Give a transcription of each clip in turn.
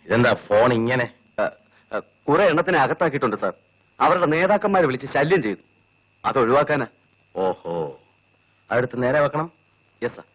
ഇതെന്താ ഫോൺ ഇങ്ങനെ? കുറെ എണ്ണത്തിനെ അകത്താക്കിയിട്ടുണ്ട് സാർ. അവരുടെ നേതാക്കന്മാരെ വിളിച്ച് ശല്യം ചെയ്തു. അത് ഒഴിവാക്കാനാ. ഓഹോ, അടുത്ത് നേരെ വെക്കണം. Yes sir.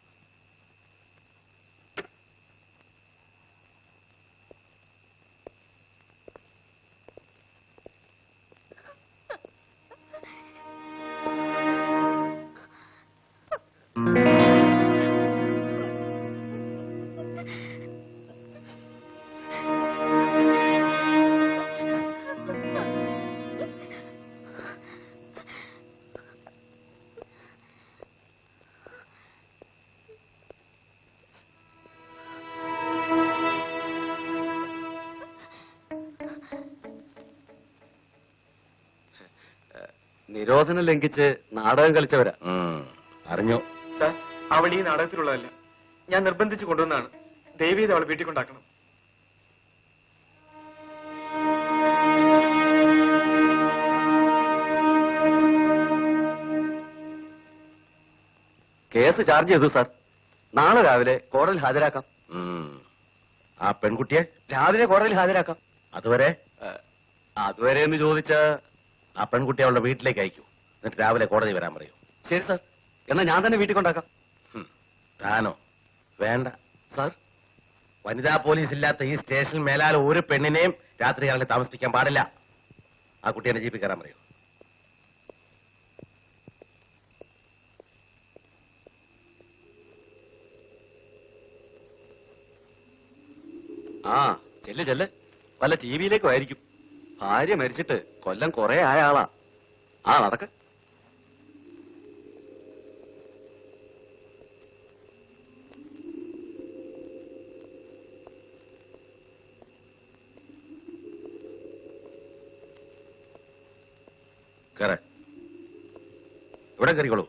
നിരോധനം ലംഘിച്ച് നാടകം കളിച്ചവരാ. അറിഞ്ഞു സാർ. അവൾ ഈ നാടകത്തിലുള്ളതല്ല. ഞാൻ നിർബന്ധിച്ചു കൊണ്ടുവന്നാണ്. ദയവേത് അവളെ വീട്ടിൽ കൊണ്ടാക്കണം. കേസ് ചാർജ് ചെയ്തു സാർ. നാളെ രാവിലെ കോടതിയിൽ ഹാജരാക്കാം. ആ പെൺകുട്ടിയെ രാവിലെ കോടതിയിൽ ഹാജരാക്കാം. അതുവരെ എന്ന് ചോദിച്ച ആ പെൺകുട്ടി അവളുടെ വീട്ടിലേക്ക് അയക്കൂ. എന്നിട്ട് രാവിലെ കോടതി വരാൻ പറയൂ. ശരി സാർ. എന്നാ ഞാൻ തന്നെ വീട്ടിൽ കൊണ്ടാക്കാം. താനോ? വേണ്ട സാർ. വനിതാ പോലീസ് ഇല്ലാത്ത ഈ സ്റ്റേഷനിൽ മേലാൽ ഒരു പെണ്ണിനെയും രാത്രി കാലങ്ങളിൽ താമസിപ്പിക്കാൻ പാടില്ല. ആ കുട്ടിയെ ജീപ്പിൽ കയറാൻ പറയൂ. ആ ചെല്ല് ചെല്ല്. വല്ല ടി വിയിലേക്കും ആയിരിക്കും. ഭാര്യ മരിച്ചിട്ട് കൊല്ലം കുറെ ആയ ആളാ. ആ നടക്ക. കേറ. ഇവിടെ കയറിക്കോളൂ.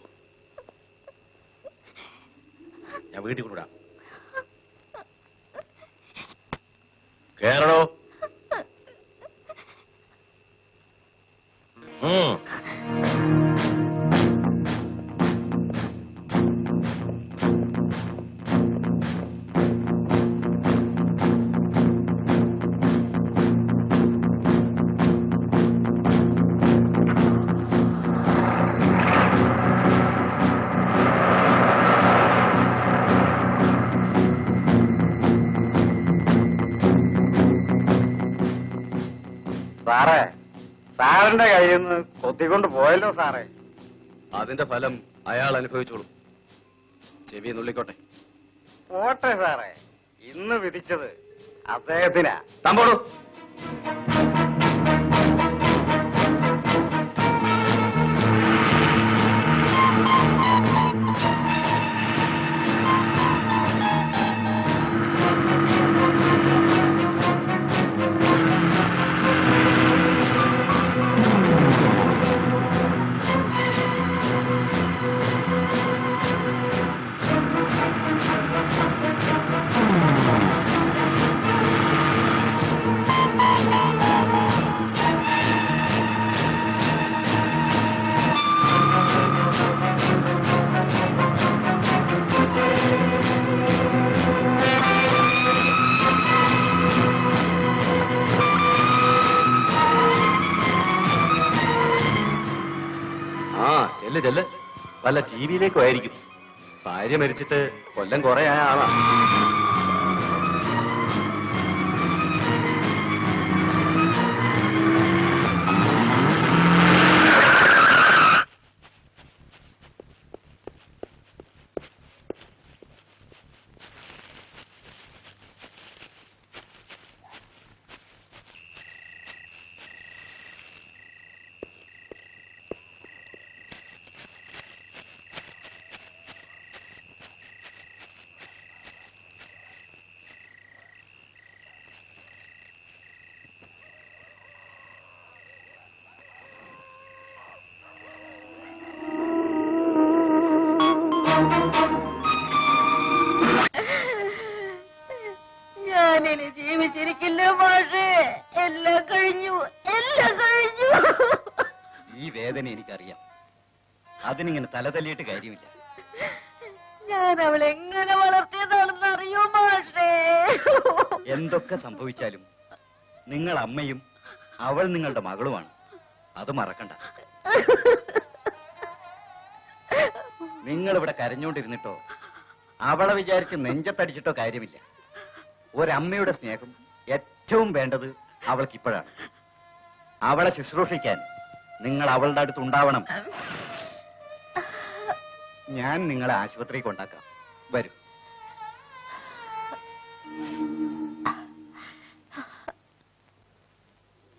ഞാൻ വീട്ടിൽ കൊണ്ടുവിടാം. കേറണോ? സാറേ, സാറിന്റെ കയ്യിൽ നിന്ന് കൊത്തിക്കൊണ്ട് പോയല്ലോ സാറേ. അതിന്റെ ഫലം അയാൾ അനുഭവിച്ചോളൂ. ചെവി നുള്ളിക്കോട്ടെ. പോട്ടെ സാറേ, ഇന്ന് വിധിച്ചത് അദ്ദേഹത്തിനാ. തമ്പോളൂ. ചെല്ല് ചെല്ല്. വല്ല ടി വിയിലേക്കും ആയിരിക്കും. ഭാര്യ മരിച്ചിട്ട് കൊല്ലം കുറെ ആയ ആളാ. ഈ വേദന എനിക്കറിയാം. അതിനിങ്ങനെ തലതല്ലിയിട്ട് കാര്യമില്ല. ഞാൻ അവളെ എങ്ങനെ വളർത്തിയതാണെന്ന് അറിയോ മാഷേ? എന്തൊക്കെ സംഭവിച്ചാലും നിങ്ങൾ അമ്മയും അവൾ നിങ്ങളുടെ മകളുമാണ്. അത് മറക്കണ്ട. നിങ്ങൾ ഇവിടെ കരഞ്ഞോണ്ടിരുന്നിട്ടോ അവളെ വിചാരിച്ച് നെഞ്ചത്തടിച്ചിട്ടോ കാര്യമില്ല. ഒരമ്മയുടെ സ്നേഹം ഏറ്റവും വേണ്ടത് അവൾക്കിപ്പോഴാണ്. അവളെ ശുശ്രൂഷിക്കാൻ നിങ്ങൾ അവളുടെ അടുത്ത് ഉണ്ടാവണം. ഞാൻ നിങ്ങളെ ആശുപത്രിയിൽ കൊണ്ടാക്കാം. വരൂ.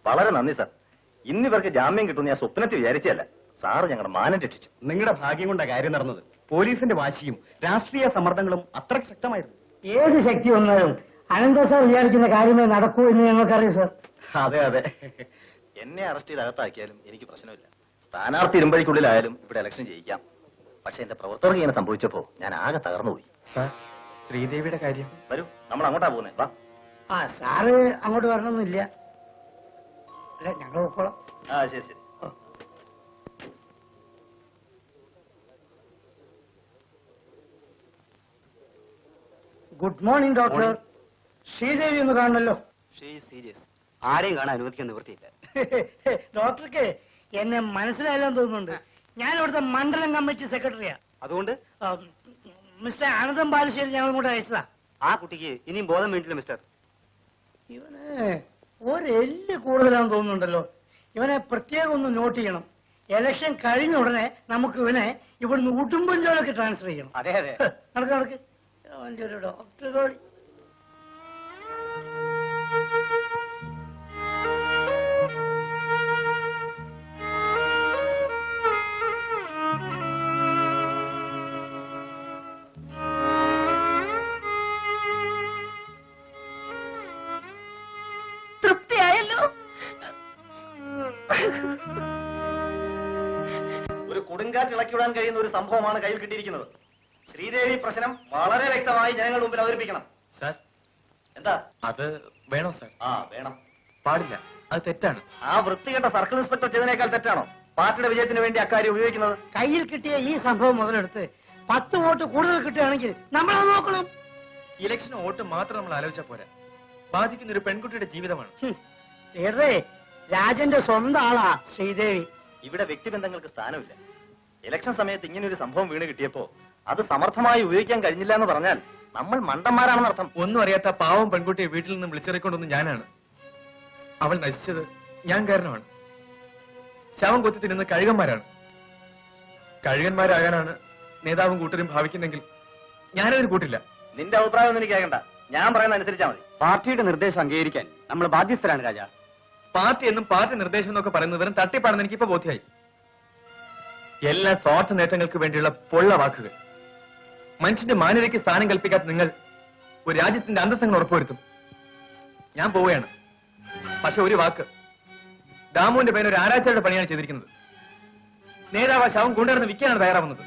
വളരെ നന്ദി സാർ. ഇന്നിവർക്ക് ജാമ്യം കിട്ടുമെന്ന് ഞാൻ സ്വപ്നത്തിൽ വിചാരിച്ചതല്ല. സാറ് ഞങ്ങളുടെ മാനം രക്ഷിച്ചു. നിങ്ങളുടെ ഭാഗ്യം കൊണ്ട കാര്യം നടന്നത്. പോലീസിന്റെ വാശിയും രാഷ്ട്രീയ സമ്മർദ്ദങ്ങളും അത്രയ്ക്ക് ശക്തമായിരുന്നു. ഏത് ശക്തി വന്നാലും അനന്ത സാർ വിചാരിക്കുന്ന കാര്യമേ നടക്കൂ എന്ന് ഞങ്ങൾക്കറിയാം സാർ. അതെ അതെ. എന്നെ അറസ്റ്റ് ചെയ്ത് അകത്താക്കിയാലും എനിക്ക് പ്രശ്നമില്ല. സ്ഥാനാർത്ഥി ഇരുമ്പഴിക്കുള്ളിലായാലും ഇവിടെ ഇലക്ഷൻ ജയിക്കാം. പക്ഷെ എന്റെ പ്രവർത്തകർക്ക് ഇങ്ങനെ സംഭവിച്ചപ്പോ ഞാൻ ആകെ തകർന്നുപോയി. സാർ, ശ്രീദേവിയുടെ കാര്യം. വരൂ, നമ്മൾ അങ്ങോട്ടാ പോകുന്നേ. വാ. ആ സാറ് അങ്ങോട്ട് വരണമെന്നില്ല. അല്ല, ഞങ്ങൾ പോക്കോളാം. ആ ശരി ശരി. Good morning doctor. ശ്രീദേവി ഒന്ന് കാണണല്ലോ. സീരിയസ്. ആരെയും കാണാൻ അനുവദിക്കാൻ നിവൃത്തിയില്ല. ഡോക്ടർക്ക് എന്നെ മനസ്സിലായില്ലെന്ന് തോന്നുന്നുണ്ട്. ഞാൻ ഇവിടുത്തെ മണ്ഡലം കമ്മിറ്റി സെക്രട്ടറിയാ. അതുകൊണ്ട് മിസ്റ്റർ ആനന്ദം ബാലുശ്ശേരി ഞങ്ങൾ ഇങ്ങോട്ട് അയച്ചതാ. ആ കുട്ടിക്ക് ഇനിയും ബോധം വീണിട്ടില്ല മിസ്റ്റർ. ഇവന് ഒരെല്ല് കൂടുതലാണെന്ന് തോന്നുന്നുണ്ടല്ലോ. ഇവനെ പ്രത്യേകം ഒന്ന് നോട്ട് ചെയ്യണം. ഇലക്ഷൻ കഴിഞ്ഞ ഉടനെ നമുക്ക് ഇവനെ ഇവിടുന്ന് ഉടുമ്പൻചോലൊക്കെ ട്രാൻസ്ഫർ ചെയ്യണം. അതെ അതെ. നടക്ക് നടക്ക്. അവന്റെ ഒരു ഡോക്ടർ കോടി. തൃപ്തിയായല്ലോ. ഒരു കൊടുങ്കാറ്റ് ഇളക്കിവിടാൻ കഴിയുന്ന ഒരു സംഭവമാണ് കയ്യിൽ കിട്ടിയിരിക്കുന്നത്. ശ്രീദേവി പ്രശ്നം വളരെ വ്യക്തമായി ജനങ്ങളുടെ മുമ്പിൽ അവതരിപ്പിക്കണം. സാർ, എന്താ? അത് വേണോ സാർ? ആ വേണം. പാടില്ല, അത് തെറ്റാണ്. ആ വൃത്തികെട്ട സർക്കിൾ ഇൻസ്പെക്ടർ ചെയ്തതിനേക്കാൾ തെറ്റാണോ പാർട്ടിയുടെ വിജയത്തിന് വേണ്ടി അക്കാര്യം ഉപയോഗിക്കുന്നത്? കയ്യിൽ കിട്ടിയ ഈ സംഭവം മുതലെടുത്ത് 10 വോട്ട് കൂടുതൽ കിട്ടുകയാണെങ്കിൽ നമ്മളത് നോക്കണം. ഇലക്ഷൻ വോട്ട് മാത്രം നമ്മൾ ആലോചിച്ചാൽ പോരാ. ബാധിക്കുന്ന ഒരു പെൺകുട്ടിയുടെ ജീവിതമാണ്. ഏറെ രാജന്റെ സ്വന്തം ആളാ ശ്രീദേവി. ഇവിടെ വ്യക്തിബന്ധങ്ങൾക്ക് സ്ഥാനമില്ല. ഇലക്ഷൻ സമയത്ത് ഇങ്ങനെ ഒരു സംഭവം വീണ് കിട്ടിയപ്പോ അത് സമർത്ഥമായി ഉപയോഗിക്കാൻ കഴിഞ്ഞില്ല എന്ന് പറഞ്ഞാൽ നമ്മൾ മണ്ടന്മാരാണെന്നർത്ഥം. ഒന്നും അറിയാത്ത പാവം പെൺകുട്ടിയെ വീട്ടിൽ നിന്ന് വിളിച്ചിറക്കൊണ്ടൊന്നും ഞാനാണ്. അവൾ നശിച്ചത് ഞാൻ കാരണമാണ്. ശവം കൊത്തി തിന്നുന്ന കഴുകന്മാരാണ്. കഴുകന്മാരാകാനാണ് നേതാവും കൂട്ടരും ഭാവിക്കുന്നെങ്കിൽ ഞാനതിന് കൂട്ടില്ല. നിന്റെ അഭിപ്രായം ഒന്നും എനിക്ക് കേൾക്കണ്ട. ഞാൻ പറയുന്ന അനുസരിച്ചാൽ മതി. പാർട്ടിയുടെ നിർദ്ദേശം അംഗീകരിക്കാൻ നമ്മൾ ബാധ്യസ്ഥരാണ് രാജ. പാർട്ടി എന്നും പാർട്ടി നിർദ്ദേശം എന്നൊക്കെ പറയുന്നത് വെറും തട്ടിപ്പാണെന്ന് എനിക്കിപ്പോ ബോധ്യമായി. എല്ലാ സ്വാർത്ഥ നേട്ടങ്ങൾക്ക് വേണ്ടിയുള്ള പൊള്ള വാക്കുകൾ. മനുഷ്യന്റെ മാന്യതയ്ക്ക് സ്ഥാനം കൽപ്പിക്കാത്ത നിങ്ങൾ ഒരു രാജ്യത്തിന്റെ അന്തസ്സങ്ങൾ ഉറപ്പുവരുത്തും. ഞാൻ പോവുകയാണ്. പക്ഷെ ഒരു വാക്ക്, ദാമുവിന്റെ പേര് ഒരു ആരാച്ചയുടെ പണിയാണ് ചെയ്തിരിക്കുന്നത്. നേതാവ് ശവം കൊണ്ടുവരുന്ന വിൽക്കാനാണ് തയ്യാറാവുന്നത്.